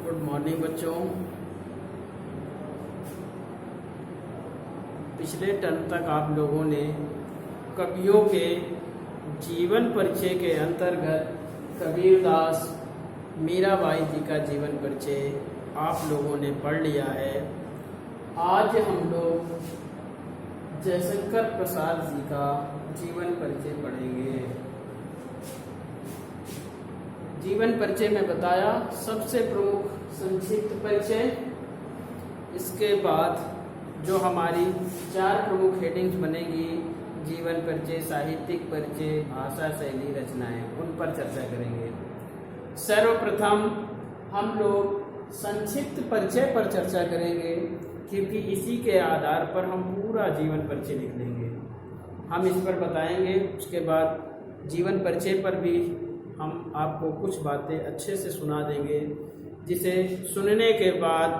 Good morning बच्चों। पिछले term तक आप लोगों ने कवियों के जीवन परिचय के अंतर्गत कबीरदास मीराबाई जी का जीवन परिचय आप लोगों ने पढ़ लिया है। आज हम लोग जयशंकर प्रसाद जी का जीवन परिचय पढ़ेंगे। जीवन परिचय में बताया सबसे प्रमुख संक्षिप्त परिचय, इसके बाद जो हमारी 4 प्रमुख हेडिंग्स बनेगी, जीवन परिचय, साहित्यिक परिचय, भाषा शैली, रचनाएं, उन पर चर्चा करेंगे। सर्वप्रथम हम लोग संक्षिप्त परिचय पर चर्चा करेंगे, क्योंकि इसी के आधार पर हम पूरा जीवन परिचय लिख लेंगे। हम इस पर बताएंगे, उसके बाद जीवन परिचय पर भी हम आपको कुछ बातें अच्छे से सुना देंगे, जिसे सुनने के बाद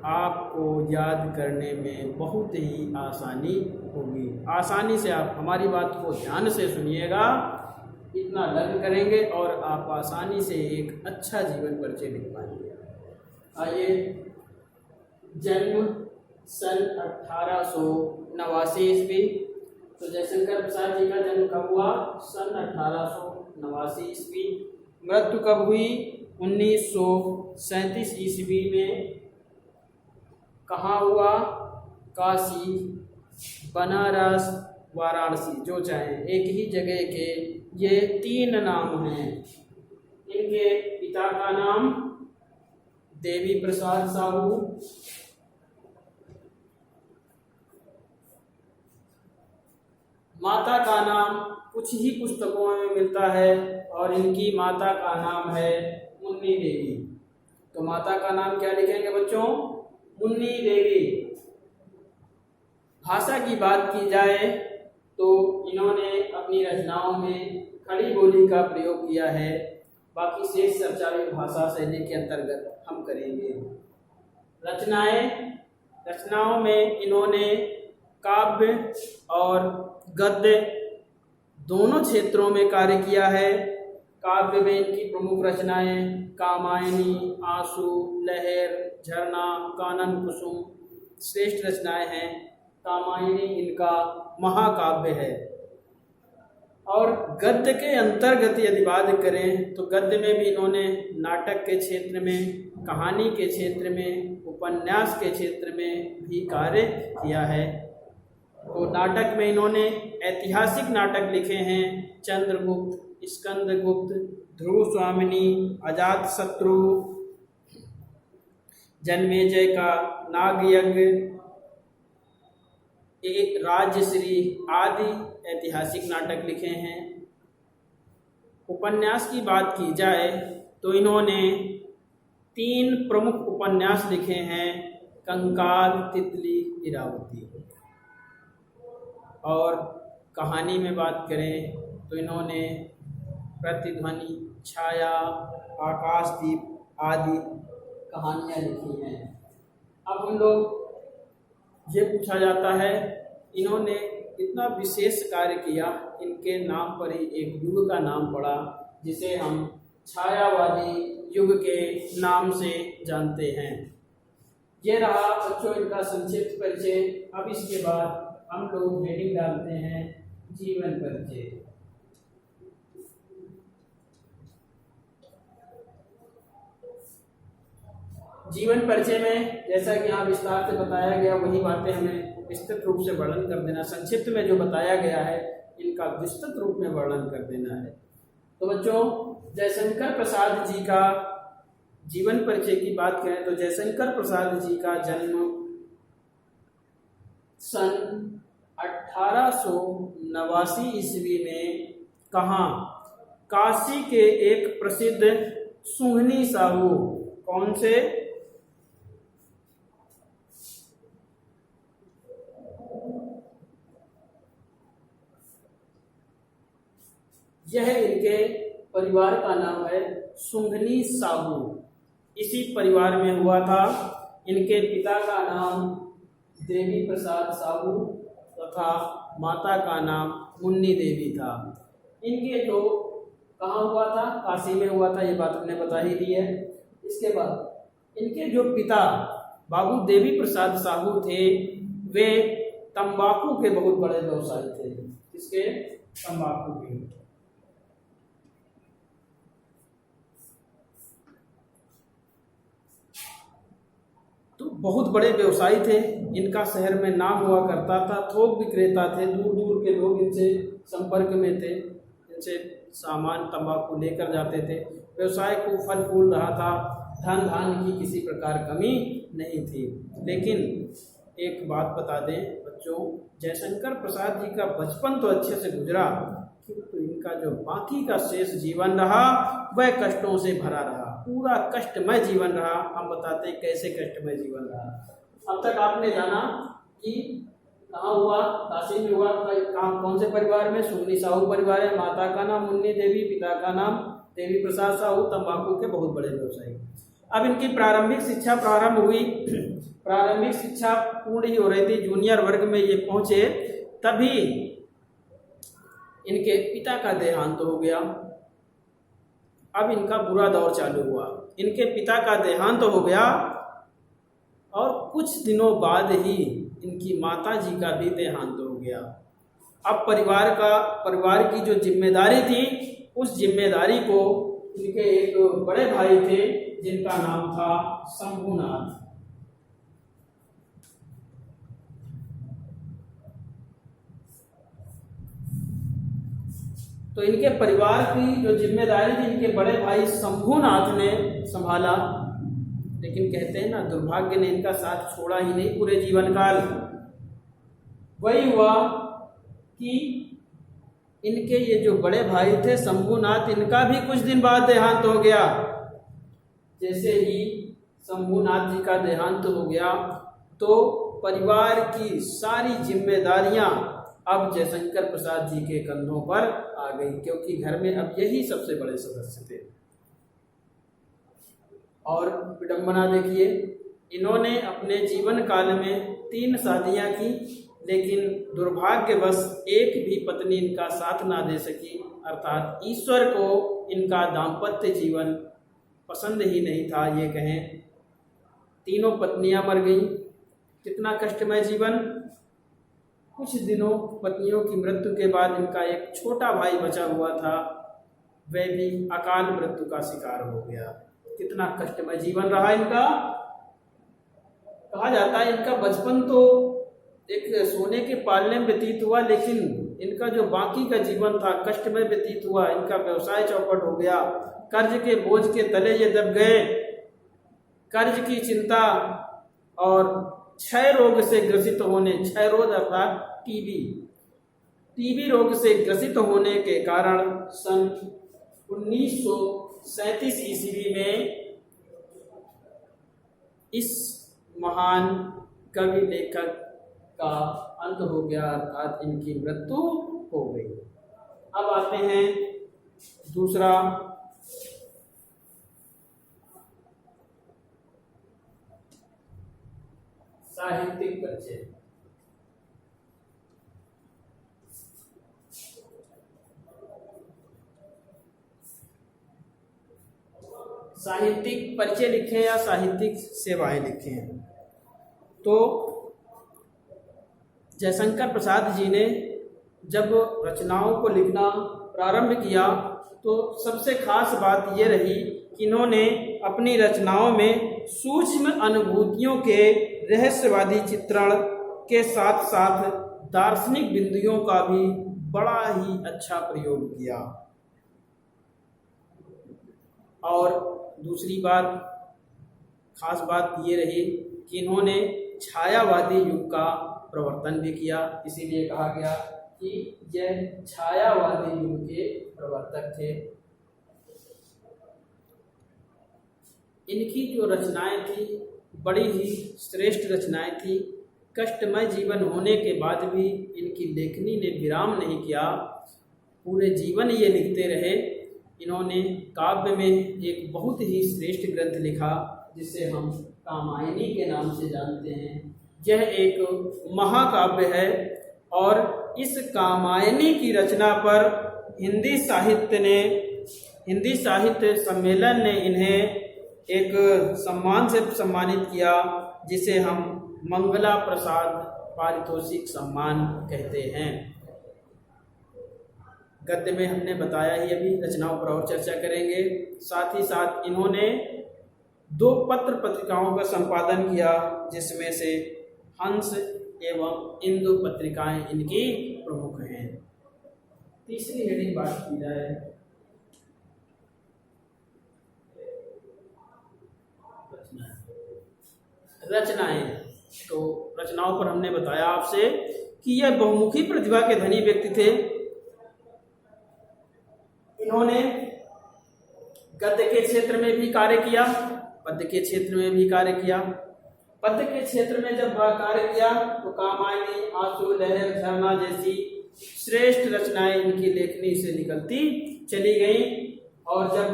आपको याद करने में बहुत ही आसानी होगी। आसानी से आप हमारी बात को ध्यान से सुनिएगा, इतना लर्न करेंगे और आप आसानी से एक अच्छा जीवन परिचय लिख पाएंगे। आइए, जन्म सन 1889 ईस्वी। तो जयशंकर प्रसाद जी का जन्म कब हुआ? सन 1889 ईस्वी। मृत्यु कब हुई? 1937 ईस्वी में। कहाँ हुआ? काशी, बनारस, वाराणसी, जो चाहे एक ही जगह के ये 3 नाम हैं। इनके पिता का नाम देवी प्रसाद साहू, माता का नाम कुछ ही पुस्तकों में मिलता है और इनकी माता का नाम है मुन्नी देवी। तो माता का नाम क्या लिखेंगे बच्चों? मुन्नी देवी। भाषा की बात की जाए तो इन्होंने अपनी रचनाओं में खड़ी बोली का प्रयोग किया है। बाकी शेष चर्चा भी भाषा शैली के अंतर्गत हम करेंगे। रचनाओं में इन्होंने काव्य और गद्य दोनों क्षेत्रों में कार्य किया है। काव्य में इनकी प्रमुख रचनाएं कामायनी, आंसू, लहर, झरना, कानन कुसुम श्रेष्ठ रचनाएं हैं। कामायनी इनका महाकाव्य है। और गद्य के अंतर्गत यदि बात करें तो गद्य में भी इन्होंने नाटक के क्षेत्र में, कहानी के क्षेत्र में, उपन्यास के क्षेत्र में भी कार्य किया है। तो नाटक में इन्होंने ऐतिहासिक नाटक लिखे हैं। चंद्रगुप्त, स्कंदगुप्त, ध्रुव स्वामिनी, अजातशत्रु, जन्मेजय का नागयज्ञ, एक राजश्री आदि ऐतिहासिक नाटक लिखे हैं। उपन्यास की बात की जाए तो इन्होंने 3 प्रमुख उपन्यास लिखे हैं, कंकाल, तितली, इरावती। और कहानी में बात करें तो इन्होंने प्रतिध्वनि, छाया, आकाशदीप आदि कहानियाँ लिखी हैं। अब हम लोग ये पूछा जाता है, इन्होंने इतना विशेष कार्य किया, इनके नाम पर ही एक युग का नाम पड़ा, जिसे हम छायावादी युग के नाम से जानते हैं। ये रहा बच्चों इनका संक्षिप्त परिचय। अब इसके बाद हम लोग हेडिंग डालते हैं जीवन परिचय। जीवन परिचय में जैसा कि यहाँ विस्तार से बताया गया, वही बातें हमें विस्तृत रूप से वर्णन कर देना। संक्षिप्त में जो बताया गया है इनका विस्तृत रूप में वर्णन कर देना है। तो बच्चों, जयशंकर प्रसाद जी का जीवन परिचय की बात करें तो जयशंकर प्रसाद जी का जन्म सन 1889 ईस्वी में कहाँ? काशी के एक प्रसिद्ध सुंघनी साहू, कौन से? यह इनके परिवार का नाम है सुंघनी साहू। इसी परिवार में हुआ था। इनके पिता का नाम देवी प्रसाद साहू तथा माता का नाम मुन्नी देवी था। इनके जो कहाँ हुआ था? काशी में हुआ था, ये बात हमने बता ही दी है। इसके बाद इनके जो पिता बाबू देवी प्रसाद साहू थे वे तंबाकू के बहुत बड़े व्यवसायी थे। किसके? तंबाकू के। तो बहुत बड़े व्यवसायी थे। इनका शहर में नाम हुआ करता था। थोक विक्रेता थे, दूर दूर के लोग इनसे संपर्क में थे, इनसे सामान तंबाकू लेकर जाते थे। व्यवसाय को फल फूल रहा था, धन धान्य की किसी प्रकार कमी नहीं थी। लेकिन एक बात बता दें बच्चों, जयशंकर प्रसाद जी का बचपन तो अच्छे से गुजरा, किंतु इनका जो बाकी का शेष जीवन रहा वह कष्टों से भरा रहा। पूरा कष्टमय जीवन रहा। हम बताते हैं कैसे कष्टमय जीवन रहा। अब तक आपने जाना कि कहाँ हुआ, काशी में हुआ। कौन से परिवार में? सुन्नी साहू परिवार है। माता का नाम मुन्नी देवी, पिता का नाम देवी प्रसाद साहू, तंबाकू के बहुत बड़े व्यवसायी। अब इनकी प्रारंभिक शिक्षा प्रारंभ हुई। प्रारंभिक शिक्षा पूर्ण ही हो रही थी, जूनियर वर्ग में ये पहुंचे, तभी इनके पिता का देहांत हो गया। अब इनका बुरा दौर चालू हुआ। इनके पिता का देहांत हो गया और कुछ दिनों बाद ही इनकी माता जी का भी देहांत हो गया। अब परिवार की जो जिम्मेदारी थी, उस जिम्मेदारी को इनके एक बड़े भाई थे जिनका नाम था शंभुनाथ। तो इनके परिवार की जो जिम्मेदारी थी इनके बड़े भाई शंभुनाथ ने संभाला। लेकिन कहते हैं ना, दुर्भाग्य ने इनका साथ छोड़ा ही नहीं पूरे जीवन काल। वही हुआ कि इनके ये जो बड़े भाई थे शंभुनाथ, इनका भी कुछ दिन बाद देहांत हो गया। जैसे ही शंभुनाथ जी का देहांत हो गया तो परिवार की सारी जिम्मेदारियां अब जयशंकर प्रसाद जी के कंधों पर आ गई, क्योंकि घर में अब यही सबसे बड़े सदस्य थे। और विडंबना देखिए, इन्होंने अपने जीवन काल में 3 शादियां की, लेकिन दुर्भाग्यवश एक भी पत्नी इनका साथ ना दे सकी। अर्थात ईश्वर को इनका दाम्पत्य जीवन पसंद ही नहीं था, ये कहें। 3 पत्नियां मर गईं। कितना कष्टमय जीवन। कुछ दिनों पत्नियों की मृत्यु के बाद इनका एक छोटा भाई बचा हुआ था, वह भी अकाल मृत्यु का शिकार हो गया। कितना कष्टमय जीवन रहा इनका। कहा जाता है इनका बचपन तो एक सोने के पालने में व्यतीत हुआ, लेकिन इनका जो बाकी का जीवन था कष्टमय व्यतीत हुआ। इनका व्यवसाय चौपट हो गया, कर्ज के बोझ के तले ये दब गए। कर्ज की चिंता और क्षय रोग से ग्रसित होने, क्षय रोग अर्थात टीबी रोग से ग्रसित होने के कारण सन 1937 ईस्वी में इस महान कवि लेखक का अंत हो गया, अर्थात इनकी मृत्यु हो गई। अब आते हैं दूसरा, साहित्यिक परिचय। साहित्यिक परिचय लिखे या साहित्यिक सेवाएं लिखे हैं। तो जयशंकर प्रसाद जी ने जब रचनाओं को लिखना प्रारंभ किया तो सबसे खास बात ये रही कि इन्होंने अपनी रचनाओं में सूक्ष्म अनुभूतियों के रहस्यवादी चित्रण के साथ साथ दार्शनिक बिंदुओं का भी बड़ा ही अच्छा प्रयोग किया। और दूसरी बात, खास बात ये रही कि इन्होंने छायावादी युग का प्रवर्तन भी किया। इसीलिए कहा गया कि यह छायावादी युग के प्रवर्तक थे। इनकी जो रचनाएं थी बड़ी ही श्रेष्ठ रचनाएं थी। कष्टमय जीवन होने के बाद भी इनकी लेखनी ने विराम नहीं किया, पूरे जीवन ये लिखते रहे। इन्होंने काव्य में एक बहुत ही श्रेष्ठ ग्रंथ लिखा जिसे हम कामायनी के नाम से जानते हैं। यह एक महाकाव्य है और इस कामायनी की रचना पर हिंदी साहित्य सम्मेलन ने इन्हें एक सम्मान से सम्मानित किया, जिसे हम मंगला प्रसाद पारितोषिक सम्मान कहते हैं। गद्य में हमने बताया ही, अभी रचनाओं पर और चर्चा करेंगे। साथ ही साथ इन्होंने 2 पत्र पत्रिकाओं का संपादन किया, जिसमें से हंस एवं इंदु पत्रिकाएं इनकी प्रमुख हैं। तीसरी हेडिंग बात की जाए, रचनाएं। तो रचनाओं पर हमने बताया आपसे कि यह बहुमुखी प्रतिभा के धनी व्यक्ति थे। इन्होंने गद्य के क्षेत्र में भी कार्य किया, पद्य के क्षेत्र में भी कार्य किया। पद्य के क्षेत्र में जब कार्य किया तो कामायनी, आंसू, लहर, झरना जैसी श्रेष्ठ रचनाएं इनकी लेखनी से निकलती चली गईं। और जब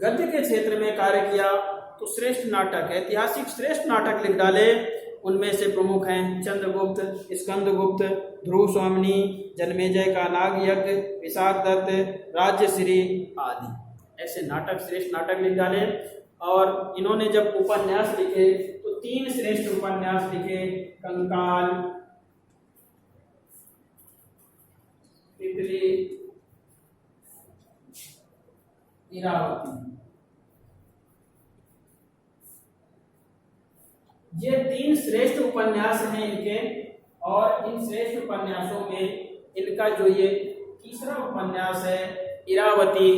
गद्य के क्षेत्र में कार्य किया तो श्रेष्ठ नाटक, ऐतिहासिक श्रेष्ठ नाटक लिख डाले। उनमें से प्रमुख हैं चंद्रगुप्त, स्कंदगुप्त, ध्रुव स्वामिनी, जन्मेजय का नाग यज्ञ, विशाख दत्त, राज्यश्री आदि। ऐसे नाटक, श्रेष्ठ नाटक लिख डाले। और इन्होंने जब उपन्यास लिखे तो 3 श्रेष्ठ उपन्यास लिखे, कंकाल, तितली, इरावती। ये 3 श्रेष्ठ उपन्यास हैं इनके। और इन श्रेष्ठ उपन्यासों में इनका जो ये तीसरा उपन्यास है इरावती,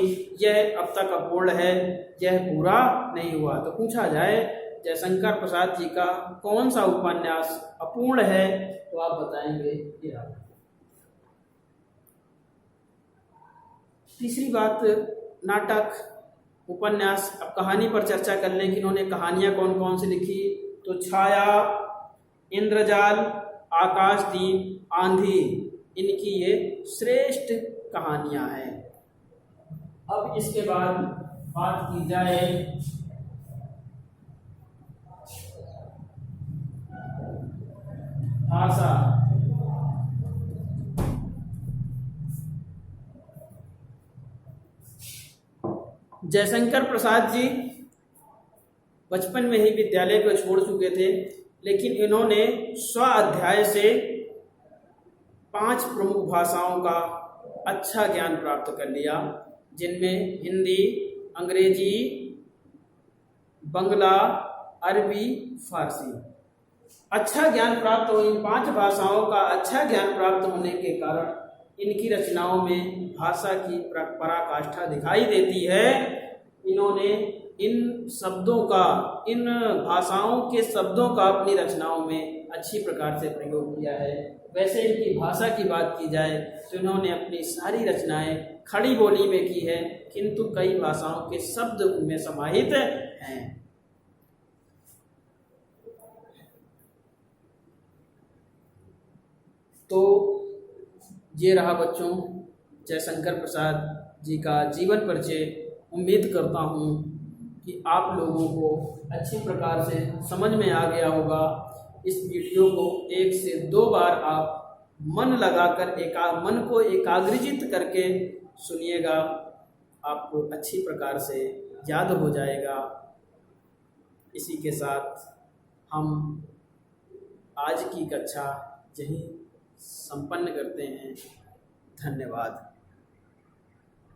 यह अब तक अपूर्ण है, यह पूरा नहीं हुआ। तो पूछा जाए जयशंकर प्रसाद जी का कौन सा उपन्यास अपूर्ण है, तो आप बताएंगे इरावती। तीसरी बात, नाटक, उपन्यास। अब कहानी पर चर्चा कर लें कि इन्होंने कहानियां कौन कौन सी लिखी। तो छाया, इंद्रजाल, आकाशदीप, आंधी, इनकी ये श्रेष्ठ कहानियां हैं। अब इसके बाद बात की जाए भाषा। जयशंकर प्रसाद जी बचपन में ही विद्यालय को छोड़ चुके थे, लेकिन इन्होंने स्व अध्याय से 5 प्रमुख भाषाओं का अच्छा ज्ञान प्राप्त कर लिया, जिनमें हिंदी, अंग्रेजी, बंगला, अरबी, फारसी। अच्छा ज्ञान प्राप्त हो, इन 5 भाषाओं का अच्छा ज्ञान प्राप्त होने के कारण इनकी रचनाओं में भाषा की पराकाष्ठा दिखाई देती है। इन्होंने इन शब्दों का, इन भाषाओं के शब्दों का अपनी रचनाओं में अच्छी प्रकार से प्रयोग किया है। वैसे इनकी भाषा की बात की जाए तो इन्होंने अपनी सारी रचनाएं खड़ी बोली में की है, किंतु कई भाषाओं के शब्द उनमें समाहित हैं। तो ये रहा बच्चों जयशंकर प्रसाद जी का जीवन परिचय। उम्मीद करता हूँ कि आप लोगों को अच्छी प्रकार से समझ में आ गया होगा। इस वीडियो को 1 से 2 बार आप मन लगाकर मन को एकाग्रजित करके सुनिएगा, आपको अच्छी प्रकार से याद हो जाएगा। इसी के साथ हम आज की कक्षा यहीं संपन्न करते हैं। धन्यवाद।